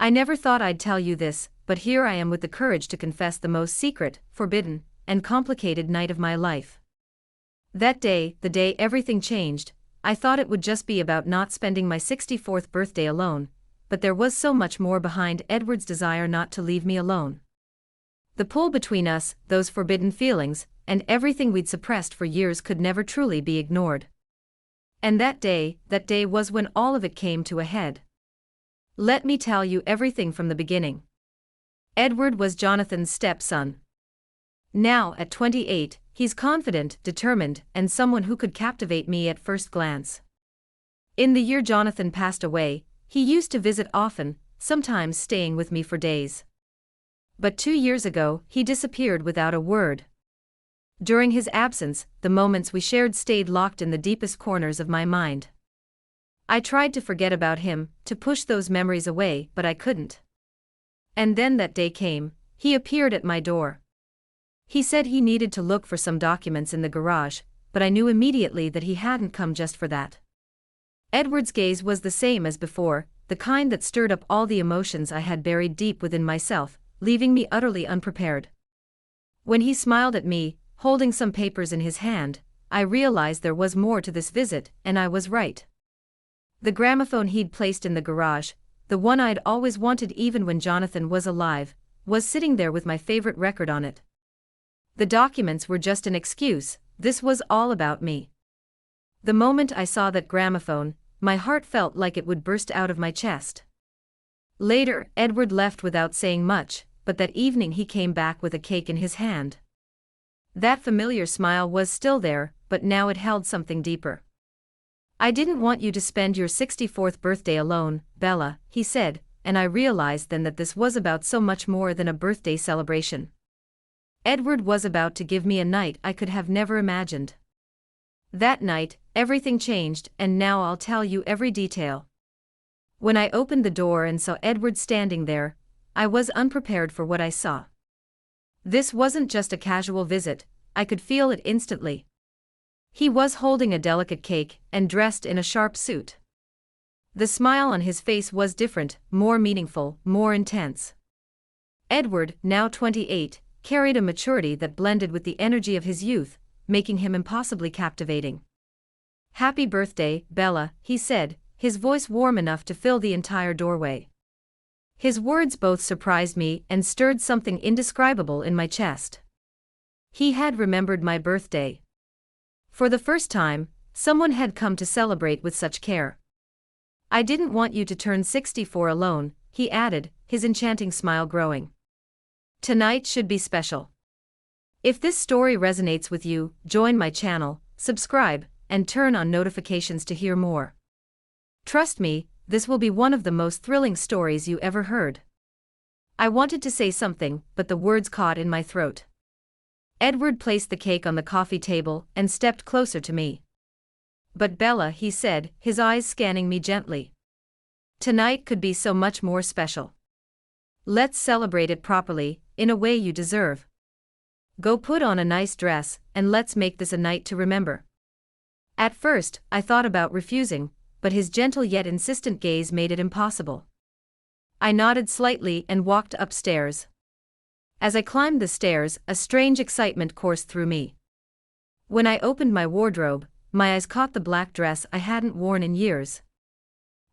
I never thought I'd tell you this, but here I am with the courage to confess the most secret, forbidden, and complicated night of my life. That day, the day everything changed, I thought it would just be about not spending my 64th birthday alone, but there was so much more behind Edward's desire not to leave me alone. The pull between us, those forbidden feelings, and everything we'd suppressed for years could never truly be ignored. And that day was when all of it came to a head. Let me tell you everything from the beginning. Edward was Jonathan's stepson. Now, at 28, he's confident, determined, and someone who could captivate me at first glance. In the year Jonathan passed away, he used to visit often, sometimes staying with me for days. But 2 years ago, he disappeared without a word. During his absence, the moments we shared stayed locked in the deepest corners of my mind. I tried to forget about him, to push those memories away, but I couldn't. And then that day came. He appeared at my door. He said he needed to look for some documents in the garage, but I knew immediately that he hadn't come just for that. Edward's gaze was the same as before, the kind that stirred up all the emotions I had buried deep within myself, leaving me utterly unprepared. When he smiled at me, holding some papers in his hand, I realized there was more to this visit, and I was right. The gramophone he'd placed in the garage, the one I'd always wanted even when Jonathan was alive, was sitting there with my favorite record on it. The documents were just an excuse, this was all about me. The moment I saw that gramophone, my heart felt like it would burst out of my chest. Later, Edward left without saying much, but that evening he came back with a cake in his hand. That familiar smile was still there, but now it held something deeper. "I didn't want you to spend your 64th birthday alone, Bella," he said, and I realized then that this was about so much more than a birthday celebration. Edward was about to give me a night I could have never imagined. That night, everything changed, and now I'll tell you every detail. When I opened the door and saw Edward standing there, I was unprepared for what I saw. This wasn't just a casual visit, I could feel it instantly. He was holding a delicate cake and dressed in a sharp suit. The smile on his face was different, more meaningful, more intense. Edward, now 28, carried a maturity that blended with the energy of his youth, making him impossibly captivating. "Happy birthday, Bella," he said, his voice warm enough to fill the entire doorway. His words both surprised me and stirred something indescribable in my chest. He had remembered my birthday. For the first time, someone had come to celebrate with such care. "I didn't want you to turn 64 alone," he added, his enchanting smile growing. "Tonight should be special. If this story resonates with you, join my channel, subscribe, and turn on notifications to hear more. Trust me, this will be one of the most thrilling stories you ever heard." I wanted to say something, but the words caught in my throat. Edward placed the cake on the coffee table and stepped closer to me. "But Bella," he said, his eyes scanning me gently. "Tonight could be so much more special. Let's celebrate it properly, in a way you deserve. Go put on a nice dress, and let's make this a night to remember." At first, I thought about refusing, but his gentle yet insistent gaze made it impossible. I nodded slightly and walked upstairs. As I climbed the stairs, a strange excitement coursed through me. When I opened my wardrobe, my eyes caught the black dress I hadn't worn in years.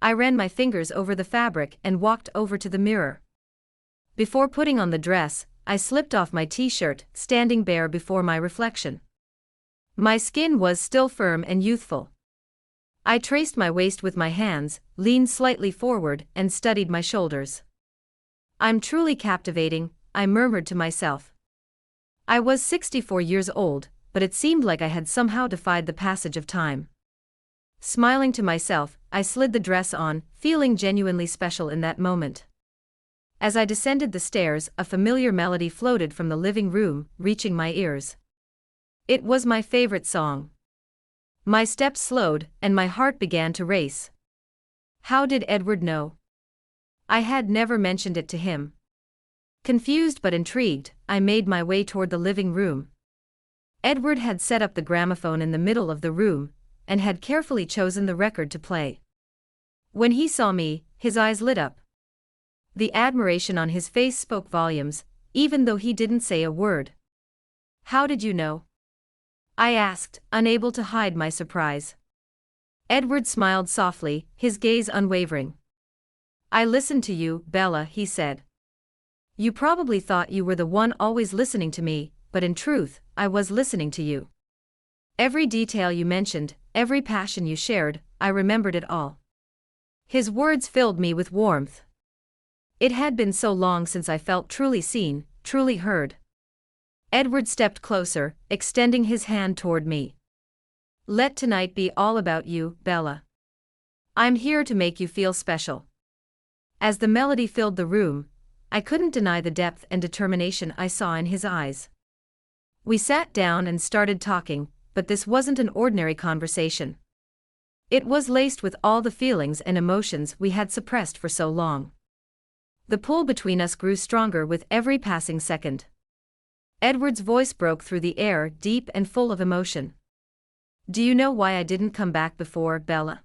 I ran my fingers over the fabric and walked over to the mirror. Before putting on the dress, I slipped off my t-shirt, standing bare before my reflection. My skin was still firm and youthful. I traced my waist with my hands, leaned slightly forward, and studied my shoulders. "I'm truly captivating," I murmured to myself. I was 64 years old, but it seemed like I had somehow defied the passage of time. Smiling to myself, I slid the dress on, feeling genuinely special in that moment. As I descended the stairs, a familiar melody floated from the living room, reaching my ears. It was my favorite song. My steps slowed, and my heart began to race. How did Edward know? I had never mentioned it to him. Confused but intrigued, I made my way toward the living room. Edward had set up the gramophone in the middle of the room, and had carefully chosen the record to play. When he saw me, his eyes lit up. The admiration on his face spoke volumes, even though he didn't say a word. "How did you know?" I asked, unable to hide my surprise. Edward smiled softly, his gaze unwavering. "I listened to you, Bella," he said. "You probably thought you were the one always listening to me, but in truth, I was listening to you. Every detail you mentioned, every passion you shared, I remembered it all." His words filled me with warmth. It had been so long since I felt truly seen, truly heard. Edward stepped closer, extending his hand toward me. "Let tonight be all about you, Bella. I'm here to make you feel special." As the melody filled the room, I couldn't deny the depth and determination I saw in his eyes. We sat down and started talking, but this wasn't an ordinary conversation. It was laced with all the feelings and emotions we had suppressed for so long. The pull between us grew stronger with every passing second. Edward's voice broke through the air, deep and full of emotion. "Do you know why I didn't come back before, Bella?"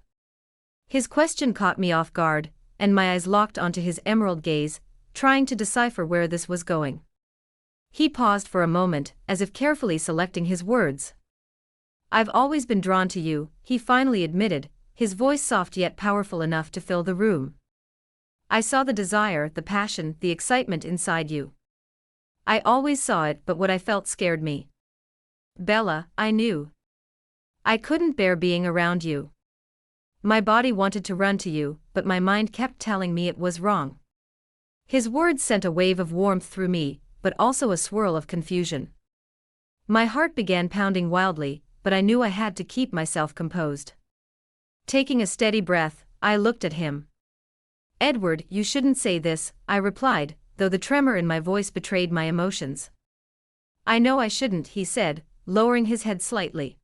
His question caught me off guard, and my eyes locked onto his emerald gaze, trying to decipher where this was going. He paused for a moment, as if carefully selecting his words. "I've always been drawn to you," he finally admitted, his voice soft yet powerful enough to fill the room. "I saw the desire, the passion, the excitement inside you. I always saw it, but what I felt scared me. Bella, I knew. I couldn't bear being around you. My body wanted to run to you, but my mind kept telling me it was wrong." His words sent a wave of warmth through me, but also a swirl of confusion. My heart began pounding wildly, but I knew I had to keep myself composed. Taking a steady breath, I looked at him. "Edward, you shouldn't say this," I replied, though the tremor in my voice betrayed my emotions. "I know I shouldn't," he said, lowering his head slightly.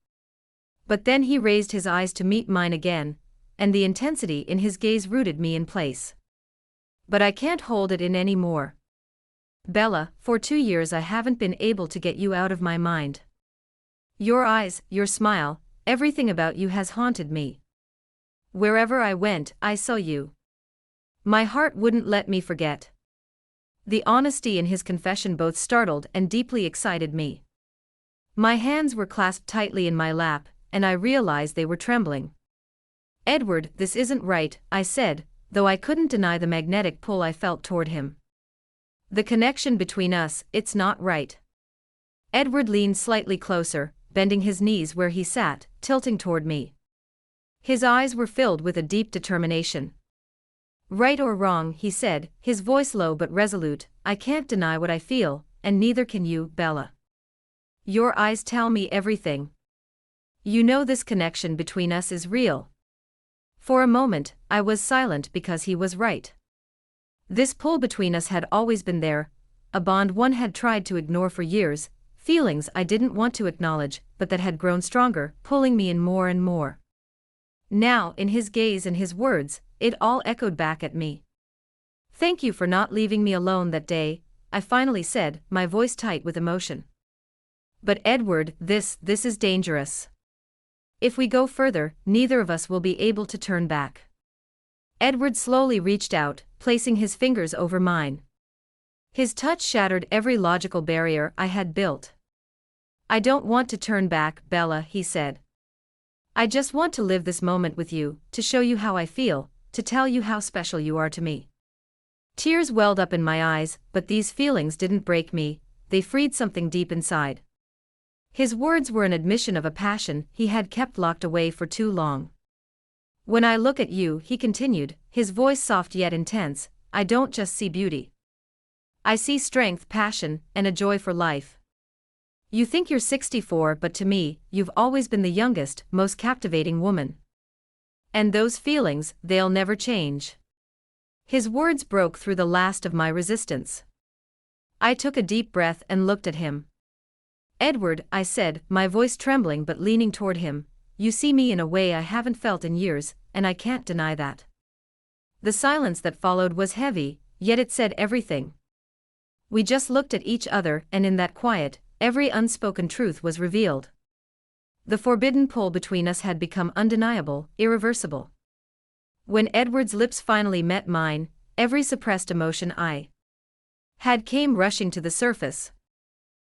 But then he raised his eyes to meet mine again, and the intensity in his gaze rooted me in place. "But I can't hold it in any more. Bella, for 2 years I haven't been able to get you out of my mind. Your eyes, your smile, everything about you has haunted me. Wherever I went, I saw you. My heart wouldn't let me forget." The honesty in his confession both startled and deeply excited me. My hands were clasped tightly in my lap, and I realized they were trembling. "Edward, this isn't right," I said, though I couldn't deny the magnetic pull I felt toward him. "The connection between us, it's not right." Edward leaned slightly closer, bending his knees where he sat, tilting toward me. His eyes were filled with a deep determination. "Right or wrong," he said, his voice low but resolute, "I can't deny what I feel, and neither can you, Bella. Your eyes tell me everything. You know this connection between us is real." For a moment, I was silent because he was right. This pull between us had always been there, a bond one had tried to ignore for years, feelings I didn't want to acknowledge, but that had grown stronger, pulling me in more and more. Now, in his gaze and his words, it all echoed back at me. "Thank you for not leaving me alone that day," I finally said, my voice tight with emotion. "But Edward, this is dangerous. If we go further, neither of us will be able to turn back." Edward slowly reached out, placing his fingers over mine. His touch shattered every logical barrier I had built. "I don't want to turn back, Bella," he said. "I just want to live this moment with you, to show you how I feel, to tell you how special you are to me." Tears welled up in my eyes, but these feelings didn't break me, they freed something deep inside. His words were an admission of a passion he had kept locked away for too long. "When I look at you," he continued, his voice soft yet intense, "I don't just see beauty. I see strength, passion, and a joy for life. You think you're 64, but to me, you've always been the youngest, most captivating woman. And those feelings, they'll never change." His words broke through the last of my resistance. I took a deep breath and looked at him. "Edward," I said, my voice trembling but leaning toward him, "you see me in a way I haven't felt in years, and I can't deny that." The silence that followed was heavy, yet it said everything. We just looked at each other, and in that quiet, every unspoken truth was revealed. The forbidden pull between us had become undeniable, irreversible. When Edward's lips finally met mine, every suppressed emotion I had came rushing to the surface.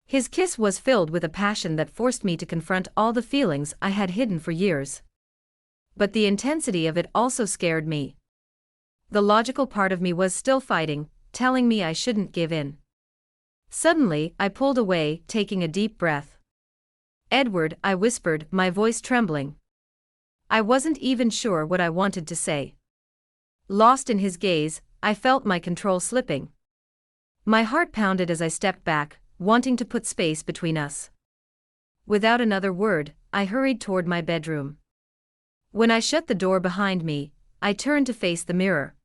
His kiss was filled with a passion that forced me to confront all the feelings I had hidden for years. But the intensity of it also scared me. The logical part of me was still fighting, telling me I shouldn't give in. Suddenly, I pulled away, taking a deep breath. "Edward," I whispered, my voice trembling. I wasn't even sure what I wanted to say. Lost in his gaze, I felt my control slipping. My heart pounded as I stepped back, wanting to put space between us. Without another word, I hurried toward my bedroom. When I shut the door behind me, I turned to face the mirror.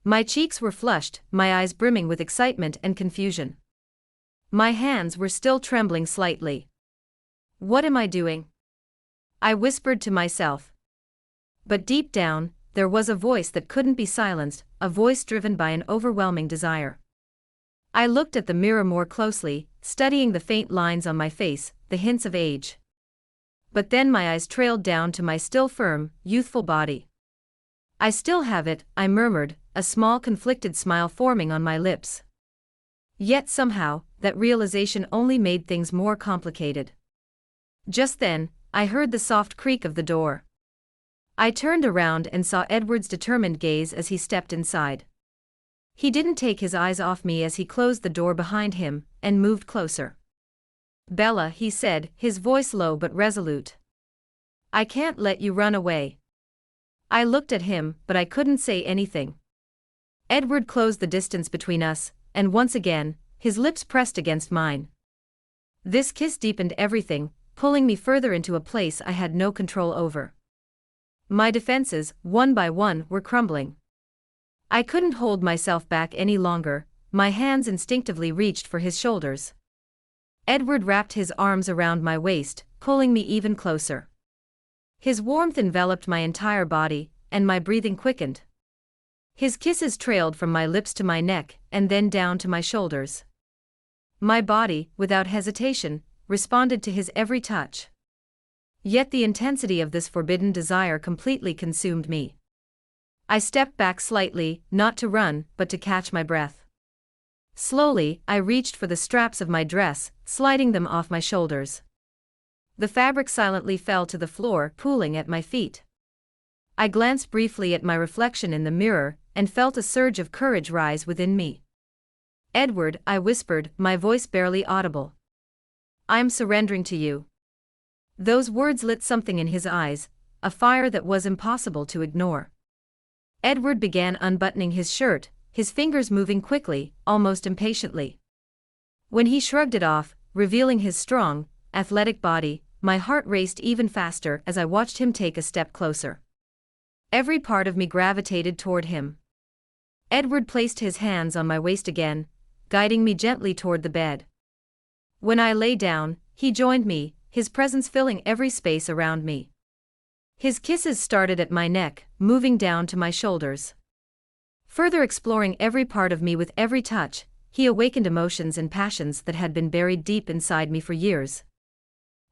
My cheeks were flushed, my eyes brimming with excitement and confusion. My hands were still trembling slightly. "What am I doing?" I whispered to myself. But deep down, there was a voice that couldn't be silenced, a voice driven by an overwhelming desire. I looked at the mirror more closely, studying the faint lines on my face, the hints of age. But then my eyes trailed down to my still firm, youthful body. "I still have it," I murmured, a small conflicted smile forming on my lips. Yet somehow, that realization only made things more complicated. Just then, I heard the soft creak of the door. I turned around and saw Edward's determined gaze as he stepped inside. He didn't take his eyes off me as he closed the door behind him and moved closer. "Bella," he said, his voice low but resolute. "I can't let you run away." I looked at him, but I couldn't say anything. Edward closed the distance between us, and once again, his lips pressed against mine. This kiss deepened everything, pulling me further into a place I had no control over. My defenses, one by one, were crumbling. I couldn't hold myself back any longer, my hands instinctively reached for his shoulders. Edward wrapped his arms around my waist, pulling me even closer. His warmth enveloped my entire body, and my breathing quickened. His kisses trailed from my lips to my neck, and then down to my shoulders. My body, without hesitation, responded to his every touch. Yet the intensity of this forbidden desire completely consumed me. I stepped back slightly, not to run, but to catch my breath. Slowly, I reached for the straps of my dress, sliding them off my shoulders. The fabric silently fell to the floor, pooling at my feet. I glanced briefly at my reflection in the mirror, and felt a surge of courage rise within me. "Edward," I whispered, my voice barely audible. "I'm surrendering to you." Those words lit something in his eyes, a fire that was impossible to ignore. Edward began unbuttoning his shirt, his fingers moving quickly, almost impatiently. When he shrugged it off, revealing his strong, athletic body, my heart raced even faster as I watched him take a step closer. Every part of me gravitated toward him. Edward placed his hands on my waist again, guiding me gently toward the bed. When I lay down, he joined me, his presence filling every space around me. His kisses started at my neck, moving down to my shoulders. Further exploring every part of me with every touch, he awakened emotions and passions that had been buried deep inside me for years.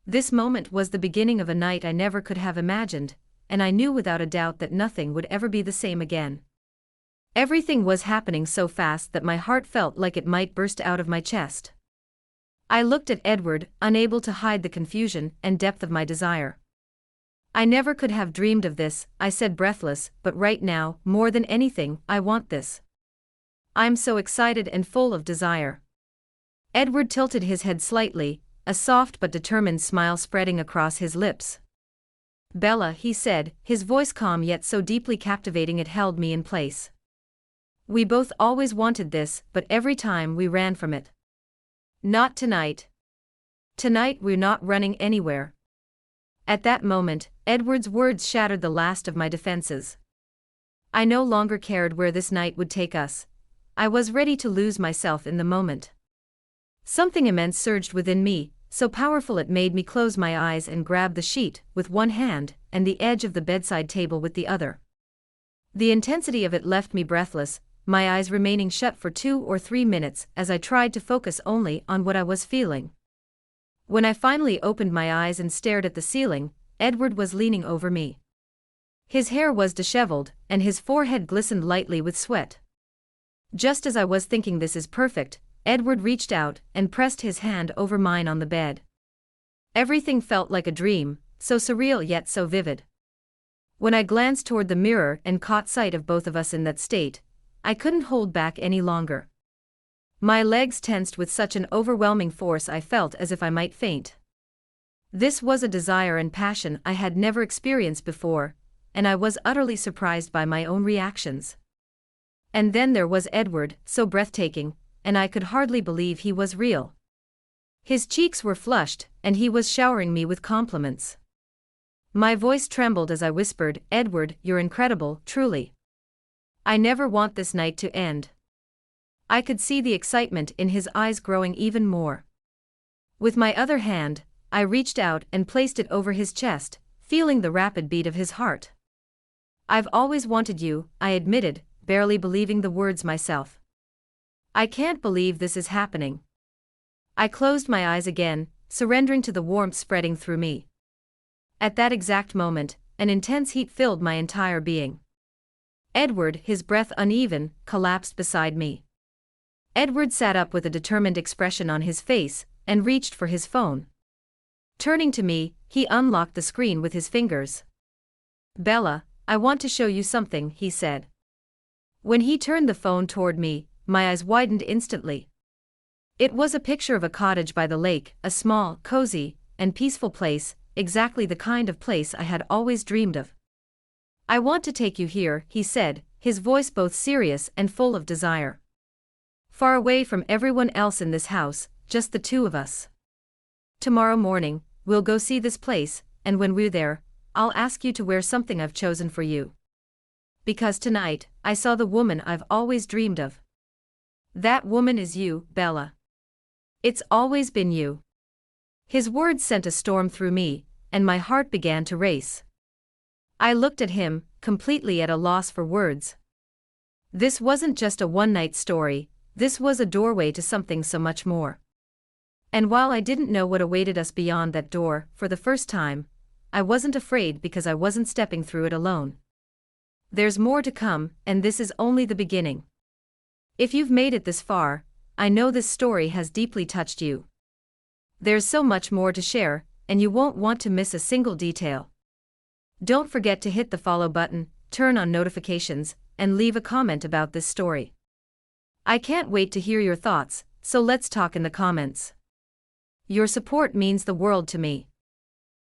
This moment was the beginning of a night I never could have imagined, and I knew without a doubt that nothing would ever be the same again. Everything was happening so fast that my heart felt like it might burst out of my chest. I looked at Edward, unable to hide the confusion and depth of my desire. "I never could have dreamed of this," I said breathless, "but right now, more than anything, I want this. I'm so excited and full of desire." Edward tilted his head slightly, a soft but determined smile spreading across his lips. "Bella," he said, his voice calm yet so deeply captivating it held me in place. "We both always wanted this, but every time we ran from it. Not tonight. Tonight we're not running anywhere." At that moment, Edward's words shattered the last of my defenses. I no longer cared where this night would take us. I was ready to lose myself in the moment. Something immense surged within me, so powerful it made me close my eyes and grab the sheet with one hand and the edge of the bedside table with the other. The intensity of it left me breathless, my eyes remaining shut for 2 or 3 minutes as I tried to focus only on what I was feeling. When I finally opened my eyes and stared at the ceiling, Edward was leaning over me. His hair was disheveled, and his forehead glistened lightly with sweat. Just as I was thinking this is perfect, Edward reached out and pressed his hand over mine on the bed. Everything felt like a dream, so surreal yet so vivid. When I glanced toward the mirror and caught sight of both of us in that state, I couldn't hold back any longer. My legs tensed with such an overwhelming force I felt as if I might faint. This was a desire and passion I had never experienced before, and I was utterly surprised by my own reactions. And then there was Edward, so breathtaking, and I could hardly believe he was real. His cheeks were flushed, and he was showering me with compliments. My voice trembled as I whispered, "Edward, you're incredible, truly. I never want this night to end." I could see the excitement in his eyes growing even more. With my other hand, I reached out and placed it over his chest, feeling the rapid beat of his heart. "I've always wanted you," I admitted, barely believing the words myself. "I can't believe this is happening." I closed my eyes again, surrendering to the warmth spreading through me. At that exact moment, an intense heat filled my entire being. Edward, his breath uneven, collapsed beside me. Edward sat up with a determined expression on his face, and reached for his phone. Turning to me, he unlocked the screen with his fingers. "Bella, I want to show you something," he said. When he turned the phone toward me, my eyes widened instantly. It was a picture of a cottage by the lake, a small, cozy, and peaceful place, exactly the kind of place I had always dreamed of. "I want to take you here," he said, his voice both serious and full of desire. "Far away from everyone else in this house, just the two of us. Tomorrow morning, we'll go see this place, and when we're there, I'll ask you to wear something I've chosen for you. Because tonight, I saw the woman I've always dreamed of. That woman is you, Bella. It's always been you." His words sent a storm through me, and my heart began to race. I looked at him, completely at a loss for words. This wasn't just a one-night story, this was a doorway to something so much more. And while I didn't know what awaited us beyond that door, for the first time, I wasn't afraid because I wasn't stepping through it alone. There's more to come, and this is only the beginning. If you've made it this far, I know this story has deeply touched you. There's so much more to share, and you won't want to miss a single detail. Don't forget to hit the follow button, turn on notifications, and leave a comment about this story. I can't wait to hear your thoughts, so let's talk in the comments. Your support means the world to me.